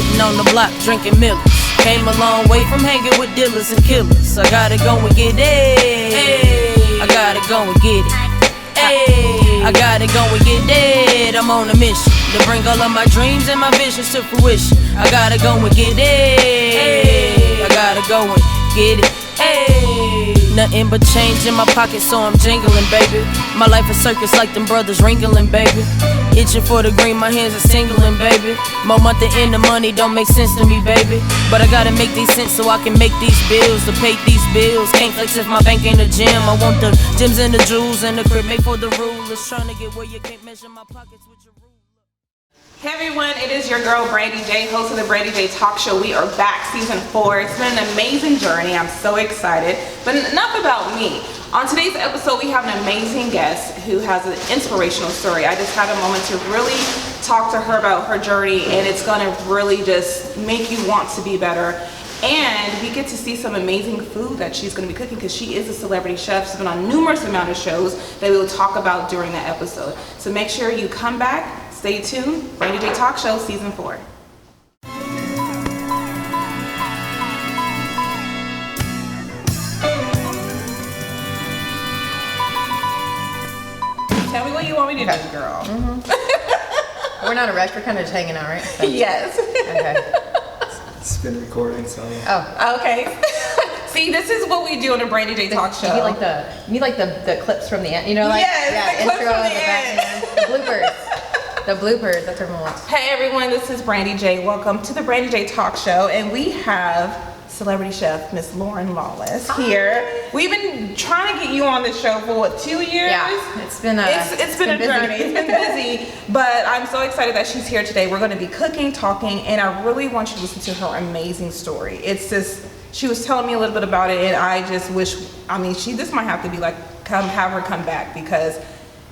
sitting on the block drinking Millers. Came a long way from hanging with dealers and killers. I gotta go and get it. I gotta go and get it. I gotta go and get it. I'm on a mission to bring all of my dreams and my visions to fruition. I gotta go and get it. I gotta go and get it. Nothing but change in my pocket, so I'm jingling, baby. My life a circus like them brothers wrinkling, baby. Itching for the green, my hands are singling, baby. More month than in the money don't make sense to me, baby. But I gotta make these cents so I can make these bills, to pay these bills. Can't flex if my bank ain't a gym. I want the gems and the jewels and the crib made for the rulers. Trying to get where you can't measure my pockets with your ruler. Hey everyone, it is your girl Brandee J, host of the Brandee J Talk Show. We are back, season 4. It's been an amazing journey. I'm so excited. But enough about me. On today's episode, we have an amazing guest who has an inspirational story. I just had a moment to really talk to her about her journey, and it's gonna really just make you want to be better. And we get to see some amazing food that she's going to be cooking because she is a celebrity chef. She's been on numerous amount of shows that we will talk about during the episode. So make sure you come back, stay tuned. Brandee J Talk Show, season 4. Tell me what you want me to do, girl. Mm-hmm. We're not a rush. We're kind of just hanging out, right? So. Yes. Okay. It's been recording, so. Oh. Okay. See, this is what we do on the Brandee J Talk Show. You need like the clips from the end, you know, like yes, the clips intro, from the end. end. The bloopers. That's everyone wants. Hey everyone, this is Brandee J. Welcome to the Brandee J Talk Show, and we have celebrity chef Miss Lauren Lawless here. We've been trying to get you on the show for what, 2 years? Yeah, it's been a journey. It's been busy, but I'm so excited that she's here today. We're going to be cooking, talking, and I really want you to listen to her amazing story. It's just, she was telling me a little bit about it, and I just wish, this might have to be like, have her come back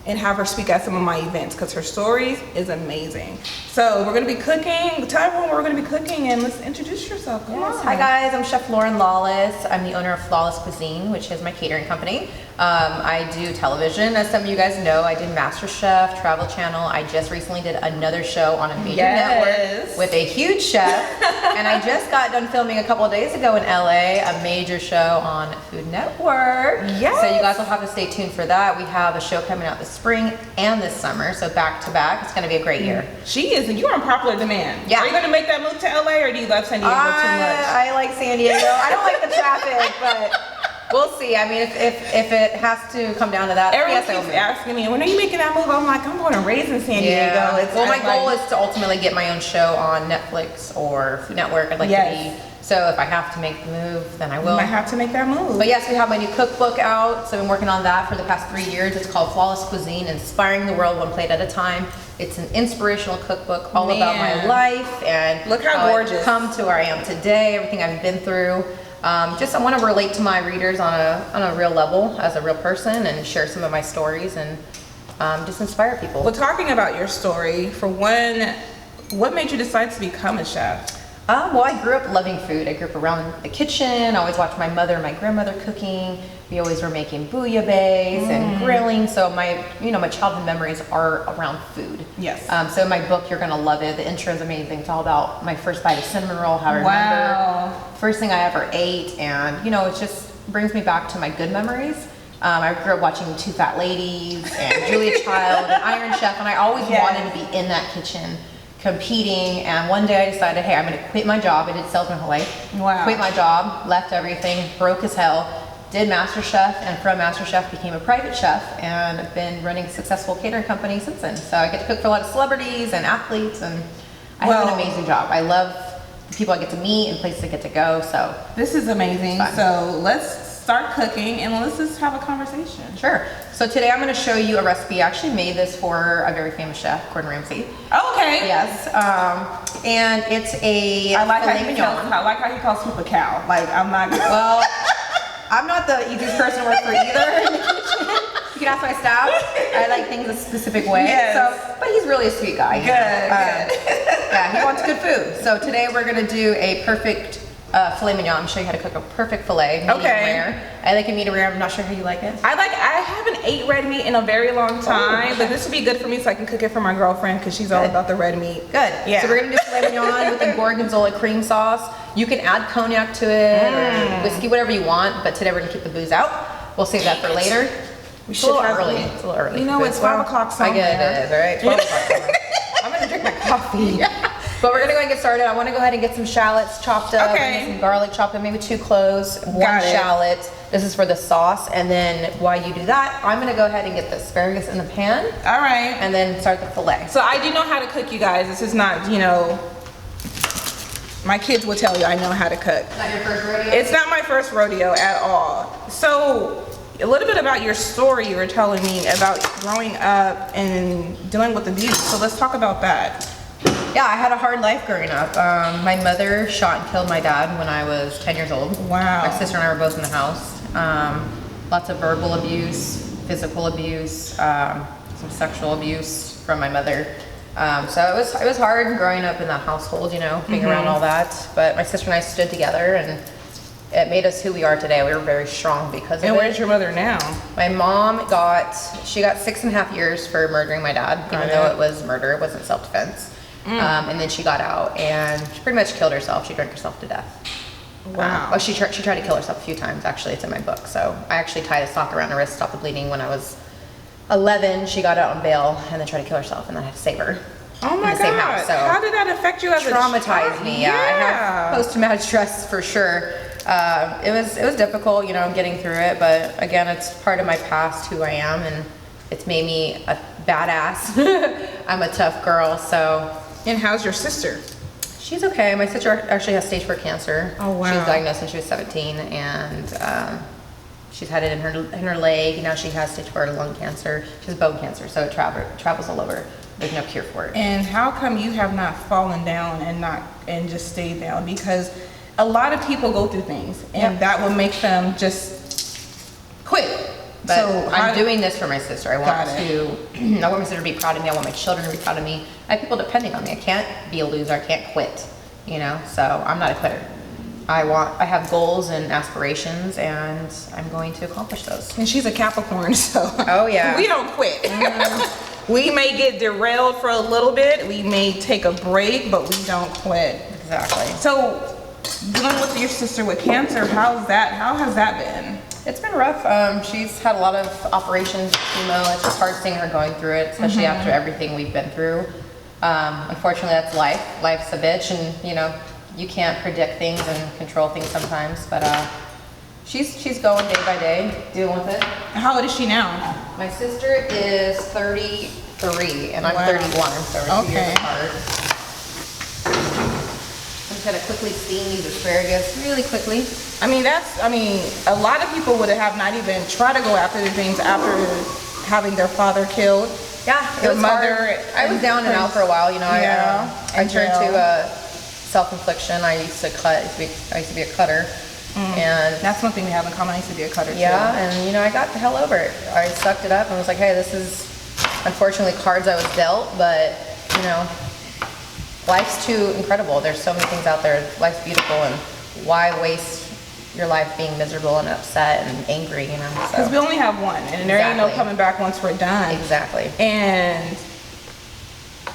and have her speak at some of my events because her story is amazing. So we're gonna be cooking. Tell everyone what we're gonna be cooking and let's introduce yourself. Come on. Hi guys, I'm Chef Lauren Lawless. I'm the owner of Lawless Cuisine, which is my catering company. I do television, as some of you guys know. I did MasterChef, Travel Channel. I just recently did another show on a major network with a huge chef. And I just got done filming a couple of days ago in LA, a major show on Food Network. Yes. So you guys will have to stay tuned for that. We have a show coming out this spring and this summer, so back to back. It's gonna be a great year. She is, and you're in popular demand. Yeah. Are you gonna make that move to LA or do you love San Diego too much? I like San Diego. I don't like the traffic, but we'll see. I mean, if it has to come down to that. Everyone keeps asking me, when are you making that move? I'm like, I'm born and raised in San Diego. Well, my goal is to ultimately get my own show on Netflix or Food Network. I'd like to be. So if I have to make the move, then I will. You might have to make that move. But yes, we have my new cookbook out. So I've been working on that for the past 3 years. It's called Flawless Cuisine, Inspiring the World One Plate at a Time. It's an inspirational cookbook all about my life and look how gorgeous I've come to where I am today, everything I've been through. I want to relate to my readers on a real level as a real person and share some of my stories and just inspire people. Well, talking about your story, for one, what made you decide to become a chef? Well, I grew up loving food. I grew up around the kitchen. I always watched my mother and my grandmother cooking. We always were making bouillabaisse and grilling. So my childhood memories are around food. Yes. So in my book, you're gonna love it. The intro is amazing. It's all about my first bite of cinnamon roll, how I remember first thing I ever ate, and it just brings me back to my good memories. I grew up watching Two Fat Ladies and Julia Child and Iron Chef, and I always wanted to be in that kitchen competing. And one day I decided, hey, I'm gonna quit my job. I did sales in Hawaii. Wow. Quit my job, left everything, broke as hell, did MasterChef, and from MasterChef became a private chef, and I've been running a successful catering company since then. So I get to cook for a lot of celebrities and athletes, and I have an amazing job. I love the people I get to meet and places I get to go. So this is amazing. So let's start cooking and let's just have a conversation. Sure. So today I'm going to show you a recipe. I actually made this for a very famous chef, Gordon Ramsay. Okay. Yes. And it's a I like how he calls people cow. Like, I'm not gonna... Well, I'm not the easiest person to work for either in the kitchen. You can ask my staff. I like things a specific way. Yes. So, but he's really a sweet guy. Good. Yeah, he wants good food. So today we're going to do a perfect filet mignon. I'm going to show you how to cook a perfect filet, medium rare. I like a medium rare. I'm not sure how you like it. I haven't ate red meat in a very long time, but this would be good for me so I can cook it for my girlfriend because she's all about the red meat. Good. Yeah. So we're going to do filet mignon with the gorgonzola cream sauce. You can add cognac to it or whiskey, whatever you want. But today we're gonna keep the booze out. We'll save that for later. It's a little early. It's a little early. You know, it's 5 o'clock somewhere. I get it, right? 12 o'clock somewhere. I'm gonna drink my coffee. But we're gonna go ahead and get started. I wanna go ahead and get some shallots chopped up, and some garlic chopped up, maybe 2 cloves, 1 shallot. This is for the sauce. And then while you do that, I'm gonna go ahead and get the asparagus in the pan. All right. And then start the filet. So I do know how to cook, you guys. This is not, you know, my kids will tell you I know how to cook. Not your first rodeo? It's not my first rodeo at all. So a little bit about your story you were telling me about growing up and dealing with abuse. So let's talk about that. Yeah, I had a hard life growing up. My mother shot and killed my dad when I was 10 years old. Wow. My sister and I were both in the house. Lots of verbal abuse, physical abuse, some sexual abuse from my mother. So it was hard growing up in that household, you know, being around all that. But my sister and I stood together, and it made us who we are today. We were very strong because of it. And where's your mother now? My mom got 6.5 years for murdering my dad, even though it was murder, it wasn't self-defense. And then she got out and she pretty much killed herself. She drank herself to death. Wow. She tried to kill herself a few times, actually. It's in my book. So I actually tied a sock around her wrist, stopped the bleeding when I was 11. She got out on bail and then tried to kill herself, and then I had to save her. Oh my God. House, so how did that affect you as a child? Traumatized me, yeah. I have post-traumatic stress for sure. It was difficult, you know, getting through it, but again, it's part of my past, who I am, and it's made me a badass. I'm a tough girl, so. And how's your sister? She's okay. My sister actually has stage 4 cancer. Oh wow. She was diagnosed when she was 17, and she's had it in her leg. Now she has stage 4 lung cancer. She has bone cancer, so it travels all over. There's no cure for it. And how come you have not fallen down and just stayed down? Because a lot of people go through things, and that will make them just quit. But so I'm doing this for my sister. I want my sister to be proud of me. I want my children to be proud of me. I have people depending on me. I can't be a loser. I can't quit, you know? So I'm not a quitter. I have goals and aspirations, and I'm going to accomplish those. And she's a Capricorn, so. Oh yeah. We don't quit. We may get derailed for a little bit. We may take a break, but we don't quit. Exactly. So dealing with your sister with cancer, how has that been? It's been rough. She's had a lot of operations, chemo. It's just hard seeing her going through it, especially after everything we've been through. Unfortunately, that's life. Life's a bitch, and you know, you can't predict things and control things sometimes. But she's going day by day, dealing with it. How old is she now? My sister is 33, and I'm 31. So we're 2 years apart. I'm just gonna quickly steam these asparagus really quickly. I mean, a lot of people would have not even tried to go after the things after having their father killed. Yeah, their mother. I was down and out for a while, you know. I turned to self-infliction. I used to cut. I used to be a cutter. And that's one thing we have in common. I used to be a cutter too. Yeah, and you know, I got the hell over it. I sucked it up and was like, hey, this is unfortunately cards I was dealt, but you know, life's too incredible. There's so many things out there. Life's beautiful, and why waste your life being miserable and upset and angry, you know? Because we only have one, and there ain't no coming back once we're done. Exactly. And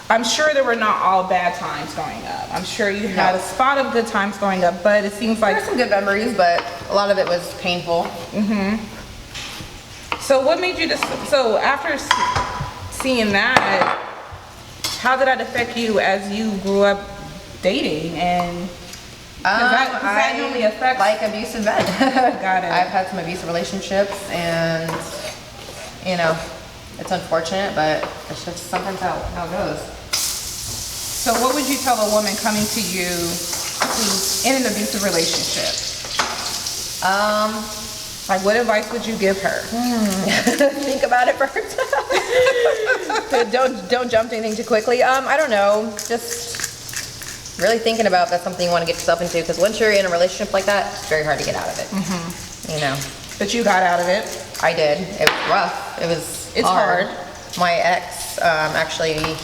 I'm sure there were not all bad times growing up. I'm sure you had a spot of good times growing up, but it seems like there were some good memories, but a lot of it was painful. So what made you so after seeing that, how did that affect you as you grew up dating? And that normally affects like abusive men. Got it. I've had some abusive relationships, and you know, it's unfortunate, but it's just sometimes how it goes. So what would you tell a woman coming to you who's in an abusive relationship? Like, what advice would you give her? Think about it first. don't jump to anything too quickly. I don't know. Just really thinking about if that's something you want to get yourself into, because once you're in a relationship like that, it's very hard to get out of it. You know. But you got out of it. I did. It was rough. It's hard. My ex actually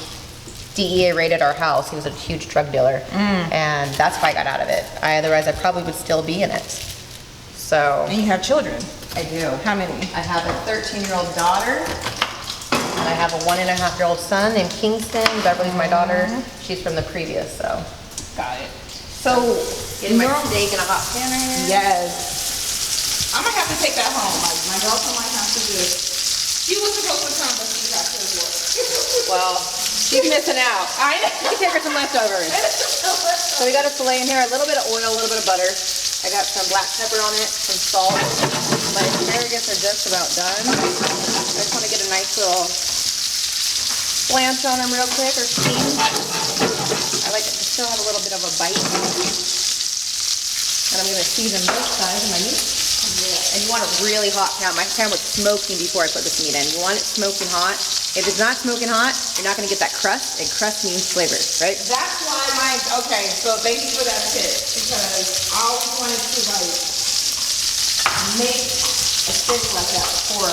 DEA raided our house. He was a huge drug dealer, and that's why I got out of it. Otherwise, I probably would still be in it. So. And you have children. I do. How many? I have a 13-year-old daughter And I have a 1.5-year-old son named Kingston. Beverly's my daughter. She's from the previous, so. Got it. So, Getting my steak in a hot pan right here. yes. I'm gonna have to take that home. Like, my girlfriend might have to do it. She was supposed to come, but she got to work. Well, she's missing out. I know. You can take her some leftovers. So we got a filet in here, a little bit of oil, a little bit of butter. I got some black pepper on it, some salt. My asparagus are just about done. I just want to get a nice little blanch on them real quick, or steam. I like it to still have a little bit of a bite. And I'm going to season both sides of my meat. Yeah. And you want a really hot pan. My pan was smoking before I put this meat in. You want it smoking hot. If it's not smoking hot, you're not going to get that crust, and crust means flavor, right? That's why mine, okay, so thank you for that tip, because I always wanted to, like, make a steak like that for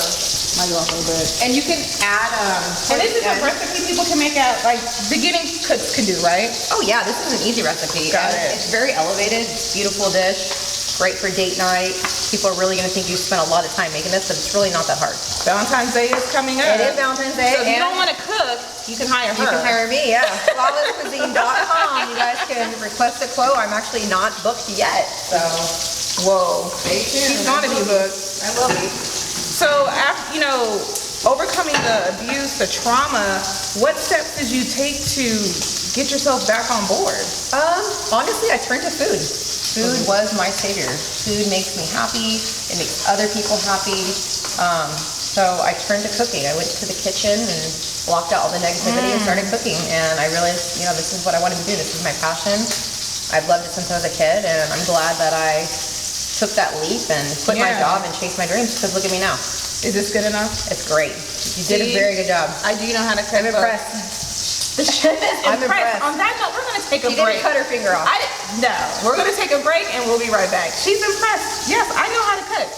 my girlfriend, but. And you can add, And this is a recipe people can make at, like, beginning cooks can do, right? oh yeah, this is an easy recipe. Got And it. It's very elevated, it's a beautiful dish, great for date night. People are really going to think you spent a lot of time making this, but it's really not that hard. Valentine's Day is coming up. It is Valentine's Day. So if you and don't want to cook, you can hire her. you can hire me, yeah. Lawless-Cuisine.com. You guys can request a quote. I'm actually not booked yet, so Whoa. stay tuned. She's going to be booked. I will be. So, after, you know, overcoming the abuse, the trauma, what steps did you take to get yourself back on board? Honestly, I turned to food. Food was my savior. Food makes me happy. It makes other people happy. So I turned to cooking. I went to the kitchen and blocked out all the negativity and started cooking. And I realized, you know, this is what I wanted to do. This is my passion. I've loved it since I was a kid, and I'm glad that I took that leap and quit my job and chased my dreams, because look at me now. Is this good enough? It's great. You did a very good job. I do know how to cook. I'm impressed. The chef is I'm impressed. impressed. On that note, we're going to take a She break. didn't cut her finger off. No, we're going to take a break and we'll be right back. She's impressed. Yes, I know how to cook.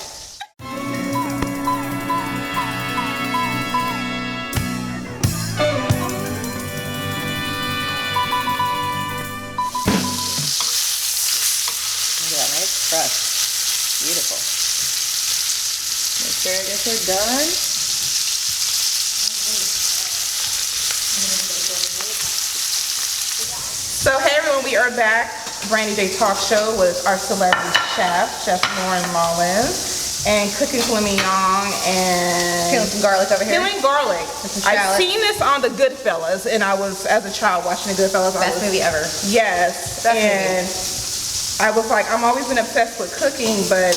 Look at that nice crust. Beautiful. The asparagus are done. So, hey everyone, we are back. Brandee J Talk Show with our celebrity chef, Chef Lauren Lawless, and cooking filet mignon and Peeling some garlic over here. peeling garlic. some I've shallots. seen this on the Goodfellas, and I was, as a child, watching the Goodfellas. Best movie ever. Yes, Best and I was like, I'm always been obsessed with cooking, but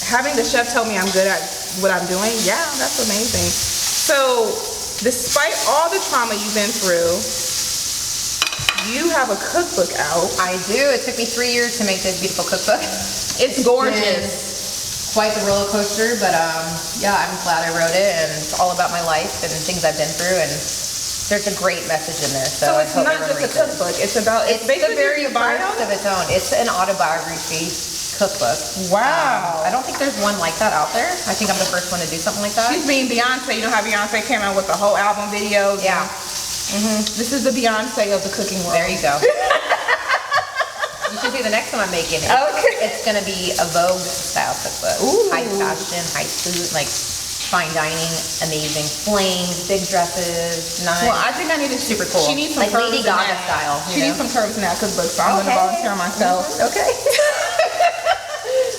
having the chef tell me I'm good at what I'm doing, yeah, that's amazing. So, despite all the trauma you've been through, you have a cookbook out. I do. It took me 3 years to make this beautiful cookbook. It's gorgeous. It's quite the roller coaster, but yeah, I'm glad I wrote it, and it's all about my life and things I've been through, and there's a great message in there. So, So it's I hope not everyone just a reads it. cookbook. It's about, it's It's basically a very your bio. first of its own. It's an autobiography cookbook. Wow. I don't think there's one like that out there. I think I'm the first one to do something like that. She's being Beyonce. You know how Beyonce came out with the whole album videos? Yeah. This is the Beyonce of the cooking world. There you go. You should see the next one I'm making. Okay. It's gonna be a Vogue style cookbook. Ooh. High fashion, high food, like fine dining, amazing flames, big dresses, nice. Well, I think I need to. Super cool. She needs some Like curves Lady in Gaga that. style, you She needs know? some curves in that cookbook, so I'm going to volunteer myself. Okay.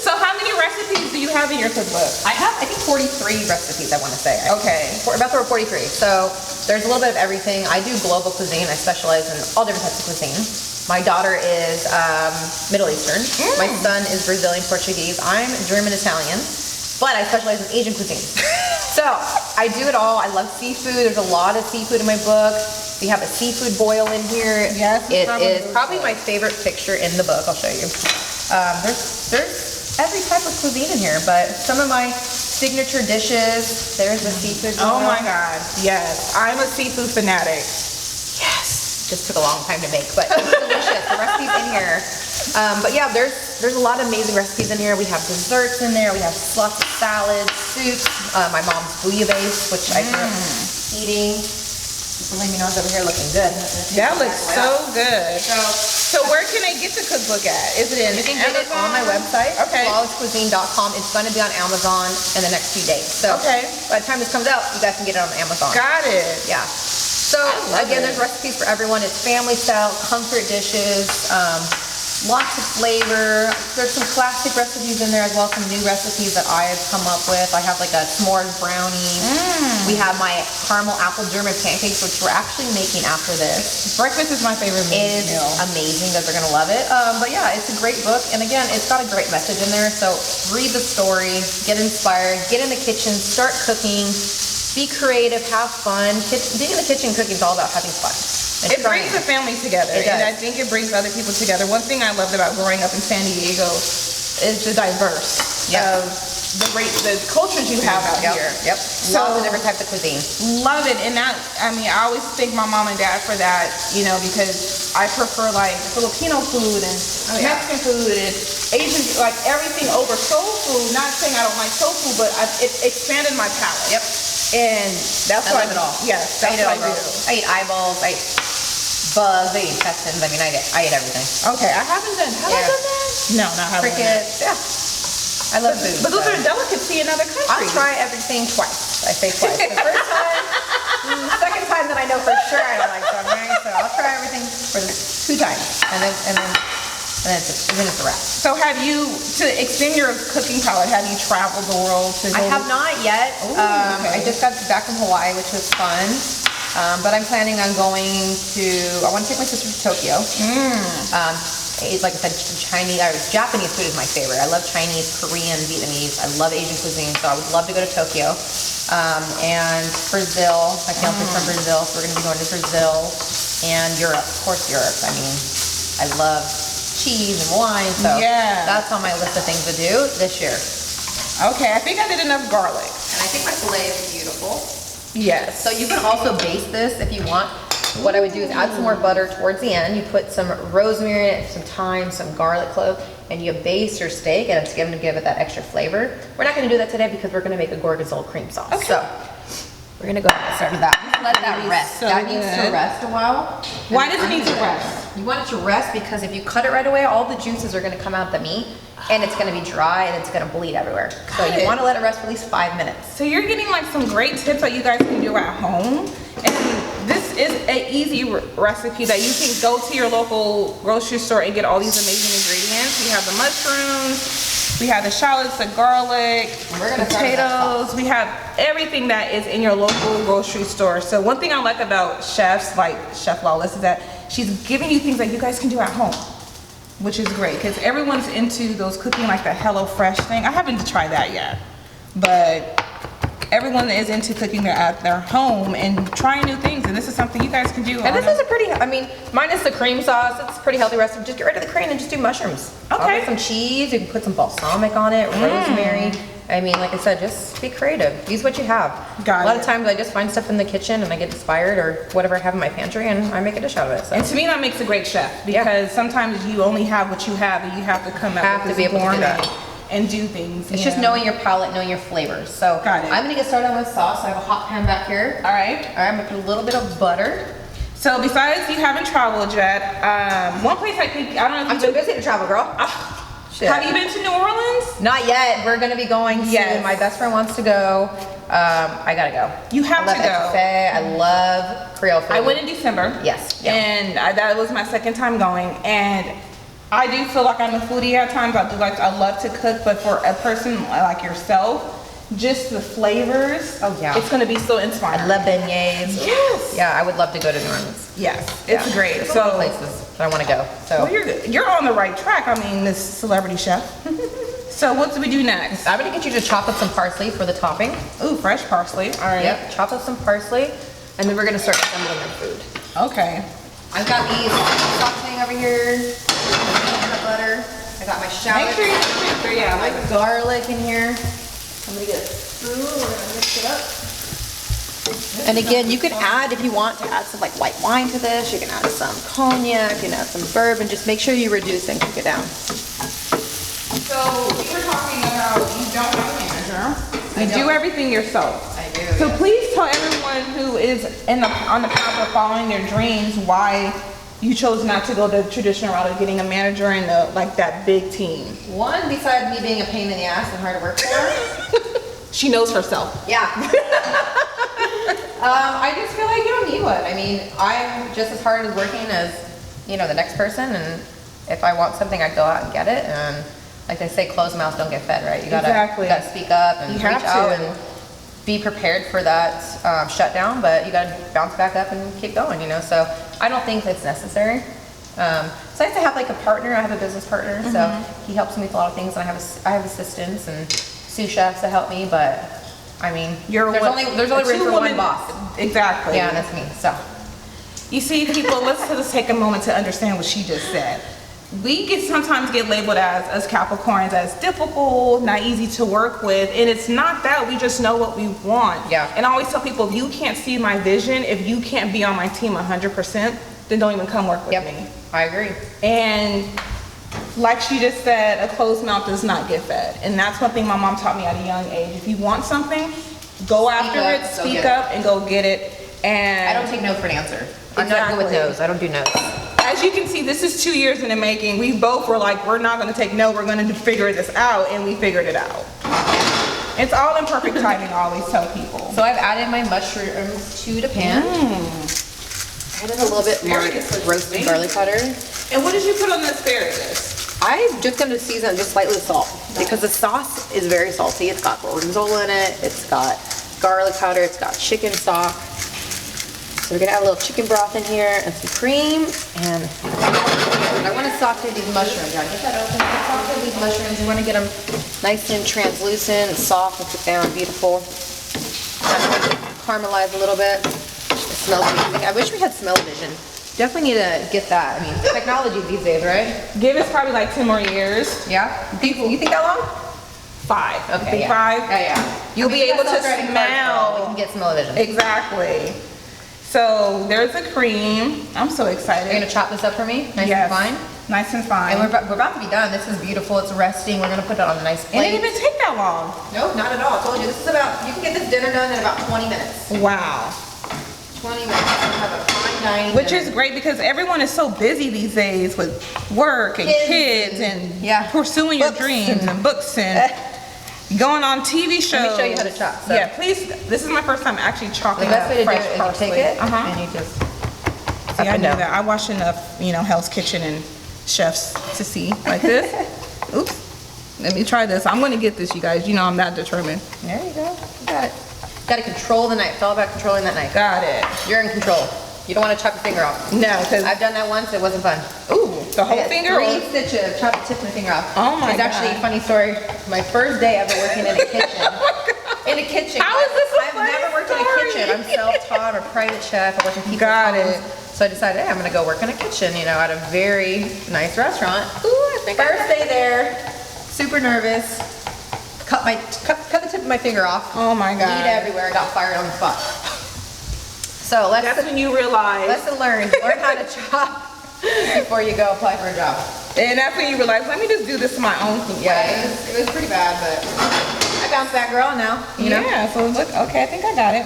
So how many recipes do you have in your cookbook? I have, I think, 43 recipes, I want to say. Okay. About to 43. So there's a little bit of everything. I do global cuisine. I specialize in all different types of cuisine. My daughter is Middle Eastern. My son is Brazilian Portuguese. I'm German Italian, but I specialize in Asian cuisine. So I do it all. I love seafood. There's a lot of seafood in my book. We have a seafood boil in here. Yes, It is probably probably my favorite picture in the book. I'll show you. There's every type of cuisine in here, but some of my signature dishes. There's the seafood boil. Oh my God, yes. I'm a seafood fanatic. Just took a long time to make, but it's delicious. The recipes in here. But yeah, there's a lot of amazing recipes in here. We have desserts in there. We have lots of salads, soups. My mom's bouillabaisse, which I grew up eating. The filet mignon's over here looking good. That looks so good. So So where can I get the cookbook at? Is it in You can get it on my website, Okay. Lawless-Cuisine.com. It's going to be on Amazon in the next few days. So Okay. by the time this comes out, you guys can get it on Amazon. Got it. Yeah. So love again, it. there's recipes for everyone. It's family style, comfort dishes, lots of flavor. There's some classic recipes in there as well, some new recipes that I've come up with. I have like a s'mores brownie. We have my caramel apple German pancakes, which we're actually making after this. Breakfast is my favorite It's meal. amazing. Guys are gonna love it. But yeah, it's a great book, and again, it's got a great message in there. So read the story, get inspired, get in the kitchen, start cooking, be creative, have fun. Being in the kitchen cooking is all about having fun. and It trying. brings the family together, It and does. I think it brings other people together. One thing I loved about growing up in San Diego is the diverse Yep. of the cultures you have out Yep. here. Yep. So- Lots of different types of cuisine. Love it, and that, I mean, I always thank my mom and dad for that, you know, because I prefer like Filipino food and yeah. Mexican food and Asian, like everything over soul food. Not saying I don't like soul food, but it expanded my palate. Yep. And that's I why love it all. Yes, I that's eat it what all, I girl. do. I eat eyeballs. I eat bugs. I eat intestines. I mean, I eat everything. Okay, I haven't done. Have I Yeah. done that? No, not haven't. done that. Crickets. Yeah. I love food. But those so. are a delicacy in other I'll countries. try everything twice. I say twice. The first time, the second time that I know for sure I don't like something, so I'll try everything for the 2 times, and then it's a wrap. So have you, to extend your cooking palette, have you traveled the world to go? I have not yet. Ooh, I okay. just got back from Hawaii, which was fun. But I'm planning on going to. I want to take my sister to Tokyo. It's like I said, Chinese or Japanese food is my favorite. I love Chinese, Korean, Vietnamese. I love Asian cuisine, so I would love to go to Tokyo. And Brazil. My fiance's from Brazil, so we're going to be going to Brazil and Europe. Of course, Europe. I mean, I love cheese and wine, so Yeah. that's on my list of things to do this year. Okay, I think I did enough garlic. And I think my filet is beautiful. Yes. So you can also baste this if you want. What I would do is add some more butter towards the end. You put some rosemary in it, some thyme, some garlic clove, and you baste your steak, and it's going to give it that extra flavor. We're not going to do that today because we're going to make a gorgonzola cream sauce. Okay. So we're going to go ahead and start with that. Just let that rest. so that needs to good. rest a while. Why does it need to Under rest? You want it to rest because if you cut it right away, all the juices are going to come out the meat, and it's going to be dry and it's going to bleed everywhere. So Got you it. want to let it rest for at least 5 minutes. So you're getting like some great tips that you guys can do at home. And this is an easy recipe that you can go to your local grocery store and get all these amazing ingredients. We have the mushrooms, we have the shallots, the garlic, We're gonna start with that potatoes. We have everything that is in your local grocery store. So one thing I like about chefs like Chef Lawless is that she's giving you things that you guys can do at home, which is great because everyone's into those cooking like the Hello Fresh thing. I haven't tried that yet, but everyone is into cooking at their home and trying new things, and this is something you guys can do. And this is a pretty, I mean, minus the cream sauce, it's a pretty healthy recipe. Just get rid of the cream and just do mushrooms. Okay. I'll get some cheese, you can put some balsamic on it, rosemary. I mean, like I said, just be creative. Use what you have. Got a lot it. of times I just find stuff in the kitchen and I get inspired or whatever I have in my pantry and I make a dish out of it. So. And to me, that makes a great chef because sometimes you only have what you have, and you have to come up Have with to be this able to do gourmet that. and do things. It's you just know? knowing your palate, knowing your flavors. So Got it. I'm gonna get started on the sauce. I have a hot pan back here. All right. All right, I'm gonna put a little bit of butter. So besides you haven't traveled yet, one place I think I don't know if I'm you've too been. busy to travel, girl. Shit. Have you been to New Orleans? Not yet. We're gonna be going soon. Yes. My best friend wants to go. I gotta go. You have I love to go. etouffee. I love Creole food. I went in December. Yes. Yeah. And that was my second time going, and I do feel like I'm a foodie at times. I love to cook, but for a person like yourself, just the flavors. Oh, yeah. It's gonna be so inspiring. I love beignets. Yes. Yeah, I would love to go to New Orleans. Yes, it's Yeah. great. There's a lot of So, places that I want to go. So well, you're on the right track. I mean, this celebrity chef. So what do we do next? I'm gonna get you to chop up some parsley for the topping. Ooh, fresh parsley. All right. Yep. Chop up some parsley, and then we're gonna start assembling our food. Okay. I've got these sauteing over here. The butter. I got my shallots. Make sure you put your, yeah, like Garlic in here. I'm gonna get a spoon. We're gonna mix it up. And again, you can add, if you want to add some like white wine to this, you can add some cognac, you can add some bourbon. Just make sure you reduce and cook it down. So we were talking about you don't have a manager. You do everything yourself. I do. So please tell everyone who is on the path of following their dreams why you chose not to go the traditional route of getting a manager and like that big team? One, besides me being a pain in the ass and hard to work for. She knows herself. Yeah. I just feel like you don't need one. I mean, I'm just as hard as working as, you know, the next person, and if I want something, I go out and get it. And like they say, closed mouths don't get fed, right? You gotta speak up and reach out and be prepared for that shutdown, but you gotta bounce back up and keep going, you know? So I don't think it's necessary. So I have to have like a partner. I have a business partner, so he helps me with a lot of things, and I have assistants and sous chefs that help me, but I mean, there's only room for one boss. Exactly. Yeah, and that's me. So you see, people, let's just take a moment to understand what she just said. We sometimes get labeled as us Capricorns as difficult, not easy to work with, and it's not that. We just know what we want. Yeah. And I always tell people, if you can't see my vision, if you can't be on my team 100%, then don't even come work with me. I agree. And like she just said, a closed mouth does not get fed. And that's one thing my mom taught me at a young age. If you want something, go after it, speak up, and go get it. And I don't take no for an answer. I'm not good with no's. I don't do no's. As you can see, this is 2 years in the making. We both were like, we're not going to take no, we're going to figure this out, and we figured it out. It's all in perfect timing, I always tell people. So I've added my mushrooms to the pan. Added a little bit more roasted garlic powder. And what did you put on the asparagus? I'm just going to season it just slightly with salt, because the sauce is very salty. It's got gorgonzola in it. It's got garlic powder. It's got chicken stock. So we're gonna add a little chicken broth in here and some cream, and I want to saute these mushrooms. Right, get that open. Saute these mushrooms. You want to get them nice and translucent, and soft, and sit down, beautiful. Caramelize a little bit. It smells amazing. I wish we had smell-o-vision. Definitely need to get that. I mean, technology these days, right? Give us probably like 10 more years. Yeah. You think that long? 5. Okay. Yeah. 5. Yeah. You'll be able to smell. We can get smell-o-vision. Exactly. So there's the cream. I'm so excited. You're gonna chop this up for me, nice and fine. Nice and fine. And we're about to be done. This is beautiful. It's resting. We're gonna put it on a nice plate. It didn't even take that long. No, not at all. I told you, this is about, you can get this dinner done in about 20 minutes. Wow. 20 minutes. We'll have a fine dining Which dinner. is great because everyone is so busy these days with work and kids and pursuing your dreams and books and going on TV shows. Let me show you how to chop. So. Yeah, please. This is my first time actually chopping. The best way to do fresh it is parsley. you take it and you just See, I know that. I watch enough, Hell's Kitchen and chefs to see like this. Oops. Let me try this. I'm going to get this, you guys. You know I'm that determined. There you go. You got it. Got to control the knife. It's all about controlling that knife. Got it. You're in control. You don't want to chop your finger off. No, because I've done that once. It wasn't fun. Ooh, the whole finger? 3 stitches. Chop the tip of my finger off. Oh my God. It's actually a funny story. My first day ever working in a kitchen. In a kitchen. How is this a funny I've never worked in a kitchen. I'm self-taught. I'm a private chef. I work in people's homes. So I decided, hey, I'm going to go work in a kitchen, at a very nice restaurant. Ooh, I think first day there, super nervous. Cut the tip of my finger off. Oh my God. Bleed everywhere. Got fired on the spot. So that's when you realize. Lesson learned. Learn how to chop before you go apply for a job. And that's when you realize, let me just do this my own way. Yeah, it was pretty bad, but I bounced back girl now. You know? Yeah, so look, okay, I think I got it.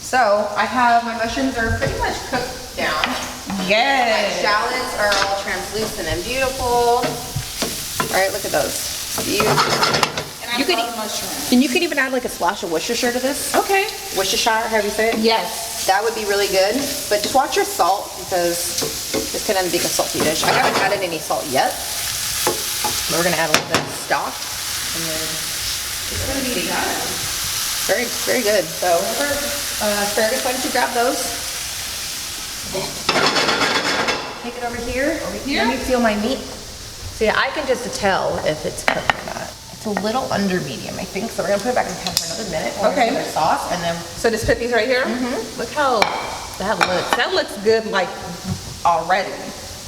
So I have, my mushrooms are pretty much cooked down. Yes. My shallots are all translucent and beautiful. All right, look at those. Beautiful. And I love mushrooms. And you could even add like a splash of Worcestershire to this. Okay. Worcestershire, how do you say it? Yes. That would be really good. But just watch your salt because this could end up being a salty dish. I haven't added any salt yet. But we're gonna add a little bit of stock. And then it's gonna be very, very good. So asparagus, why don't you grab those? Take it over here. Let me feel my meat. See, I can just tell if it's cooked or not. It's a little under medium, I think. So we're gonna put it back in the pan for another minute. Okay. Our sauce, and then. So just put these right here? Look how that looks. That looks good, like, already.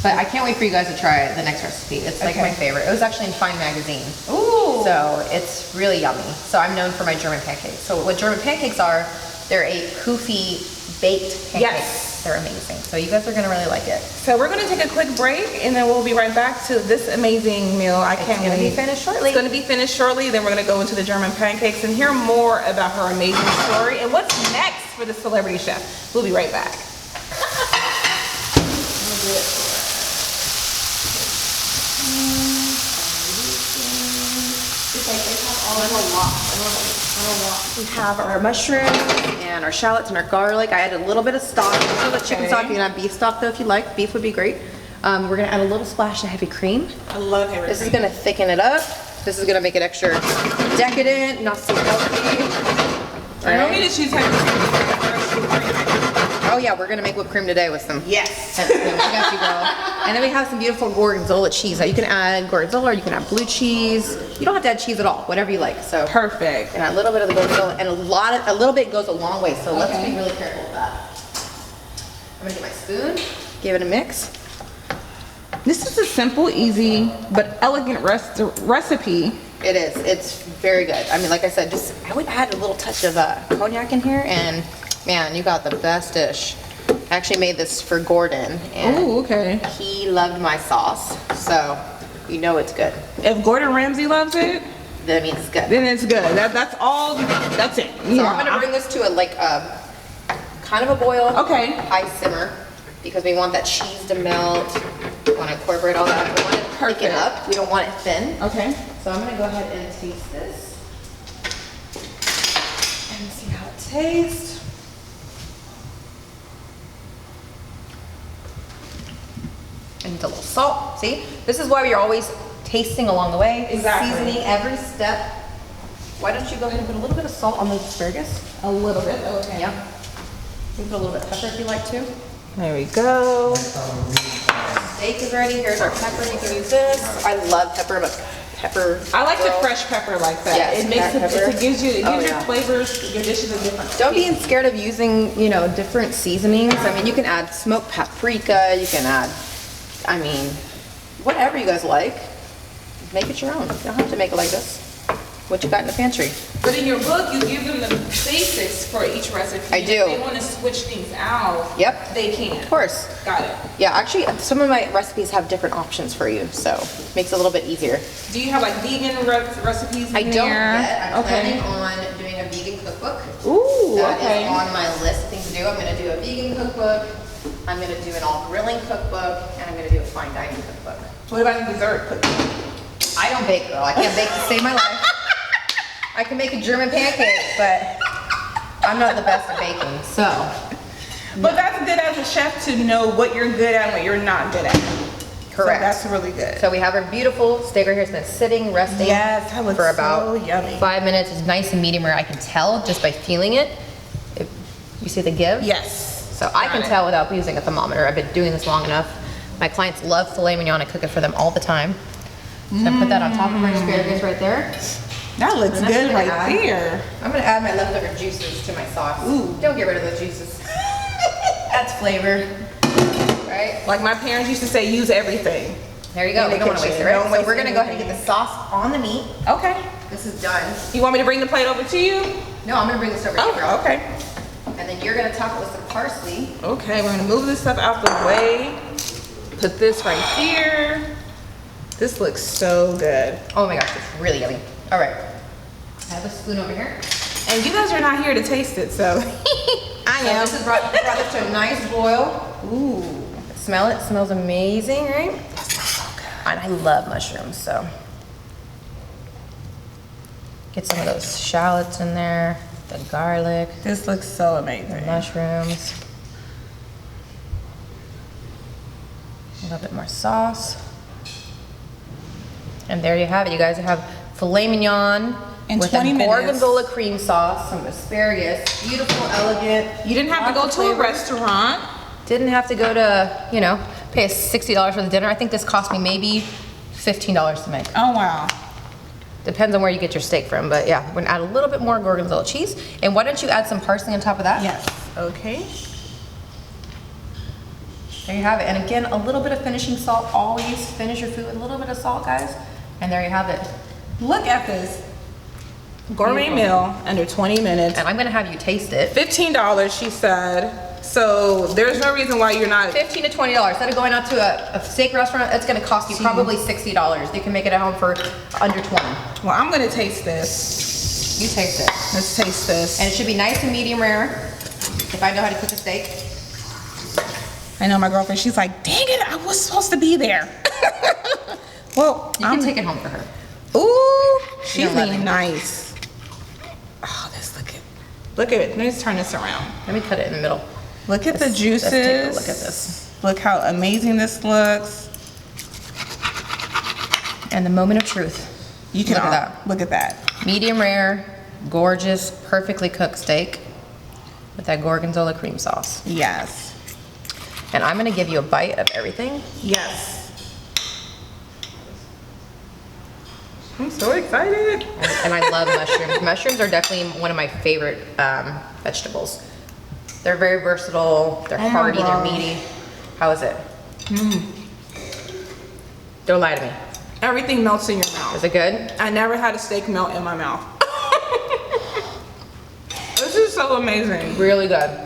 But I can't wait for you guys to try the next recipe. It's like my favorite. It was actually in Fine Magazine. Ooh. So it's really yummy. So I'm known for my German pancakes. So what German pancakes are, they're a poofy baked pancake. Yes. They're amazing. So you guys are gonna really like it. So we're gonna take a quick break and then we'll be right back to this amazing meal. I can't wait. It's gonna be finished shortly. It's gonna be finished shortly. Then we're gonna go into the German pancakes and hear more about her amazing story and what's next for the celebrity chef. We'll be right back. We have our mushrooms and our shallots and our garlic. I added a little bit of stock. This is a chicken stock. You can add beef stock though if you like. Beef would be great. We're gonna add a little splash of heavy cream. I love heavy cream. This is gonna thicken it up. This is gonna make it extra decadent, not so healthy. You want me to choose heavy cream? Oh yeah, we're gonna make whipped cream today with some. Yes. I got you, girl. And then we have some beautiful gorgonzola cheese. Now you can add gorgonzola or you can add blue cheese. You don't have to add cheese at all, whatever you like. So perfect. And a little bit of the gorgonzola, and a little bit goes a long way. So let's be really careful with that. I'm gonna get my spoon, give it a mix. This is a simple, easy, but elegant recipe. It is. It's very good. I mean, like I said, I would add a little touch of cognac in here, and man, you got the best dish. I actually made this for Gordon, and okay. He loved my sauce, so you know it's good. If Gordon Ramsay loves it, that means it's good. Then it's good. That's all. That's it. So I'm gonna bring this to a kind of a boil. Okay. High simmer, because we want that cheese to melt. We want to incorporate all that. We want it thicken up. We don't want it thin. Okay. So I'm gonna go ahead and taste this and see how it tastes. And a little salt. See, this is why you're always tasting along the way. Exactly. Seasoning every step. Why don't you go ahead and put a little bit of salt on the asparagus? A little bit. Okay. Yeah. You can put a little bit of pepper if you like to. There we go. Steak is ready. Here's our pepper. You can use this. I love pepper, but pepper. I like the fresh pepper like that. Yes, it makes it gives you yeah. flavors, your dishes a different. Don't be scared of using, different seasonings. I mean, you can add smoked paprika. You can add, whatever you guys like. Make it your own. You don't have to make it like this. What you got in the pantry? But in your book, you give them the basics for each recipe. I do. If they want to switch things out, Yep. they can. Of course. Got it. Yeah, actually, some of my recipes have different options for you, so makes it a little bit easier. Do you have like vegan recipes in I don't there? yet. I'm planning on doing a vegan cookbook. Ooh, That okay. is on my list of things to do. I'm going to do a vegan cookbook. I'm going to do an all grilling cookbook, and I'm going to do a fine dining cookbook. What about a dessert cookie? I don't bake, girl. I can't bake to save my life. I can make a German pancake, but I'm not the best at baking, so. But that's good as a chef to know what you're good at and what you're not good at. Correct. So that's really good. So we have our beautiful steak right here. It's been sitting, resting Yes, that looks for about so yummy. 5 minutes. It's nice and medium rare. I can tell just by feeling it. You see the give? Yes. So I can tell without using a thermometer. I've been doing this long enough. My clients love filet mignon. I cook it for them all the time. So I put that on top of my asparagus right there. That looks good right there. I'm gonna add my leftover juices to my sauce. Ooh. Don't get rid of those juices. That's flavor, right? Like my parents used to say, use everything. There you go. In the We don't want to waste it, kitchen. right? Don't So waste we're gonna go ahead and anything. get the sauce on the meat. Okay. This is done. You want me to bring the plate over to you? No, I'm gonna bring this over here. Oh, okay. And then you're gonna top it with some parsley. Okay, we're gonna move this stuff out the way. Put this right here. This looks so good. Oh my gosh, it's really yummy. All right. I have a spoon over here. And you guys are not here to taste it, so I So am. this has brought this to a nice boil. Ooh. Smell it. Smells amazing, right? That smells so good. And I love mushrooms, so. Get some of those shallots in there, the garlic, This looks so the amazing. mushrooms. A little bit more sauce. And there you have it. You guys have filet mignon In with 20 a minutes. gorgonzola cream sauce, some asparagus, beautiful, elegant. You didn't have to go lots of to a flavor. restaurant. Didn't have to go to, pay us $60 for the dinner. I think this cost me maybe $15 to make. Oh wow. Depends on where you get your steak from, but yeah, we're gonna add a little bit more gorgonzola cheese. And why don't you add some parsley on top of that? Yes. Okay. There you have it. And again, a little bit of finishing salt. Always finish your food with a little bit of salt, guys. And there you have it. Look at this. Gourmet meal under 20 minutes. And I'm gonna have you taste it. $15, she said. So there's no reason why you're not. $15 to $20. Instead of going out to a steak restaurant, it's gonna cost you probably $60. You can make it at home for under 20. Well, I'm gonna taste this. You taste it. Let's taste this. And it should be nice and medium rare, if I know how to cook a steak. I I know my girlfriend, she's like, dang it, I was supposed to be there. Well, You can take it home for her. Ooh, she's don't let being me. nice. Oh, look at it. Let me just turn this around. Let me cut it in the middle. Look at the Let's juices. take a look at this. Look how amazing this looks. And the moment of truth. You can Look at that. Look at that. Medium rare, gorgeous, perfectly cooked steak with that gorgonzola cream sauce. Yes. And I'm gonna give you a bite of everything. Yes. I'm so excited. And I love mushrooms. Mushrooms are definitely one of my favorite vegetables. They're very versatile, they're Oh my hearty, they're gosh. meaty. How is it? Don't lie to me. Everything melts in your mouth. Is it good? I never had a steak melt in my mouth. This is so amazing. Really good.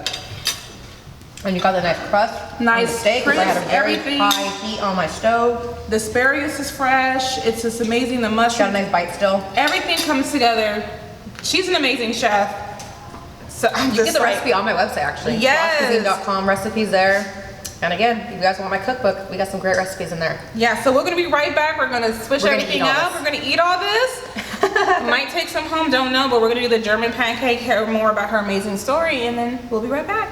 And you got the nice crust on the Nice steak, 'cause I had a crisp, very everything. high heat on my stove. The asparagus is fresh. It's just amazing. The Got a mushrooms. nice bite still. Everything comes together. She's an amazing chef. So I'm You just get the like, recipe on my website actually. Yes. Lawless-Season.com, recipes there. And again, if you guys want my cookbook, we got some great recipes in there. Yeah, so we're gonna be right back. We're gonna switch We're gonna everything eat all up. this. We're gonna eat all this. Might take some home, don't know, but we're gonna do the German pancake, hear more about her amazing story, and then we'll be right back.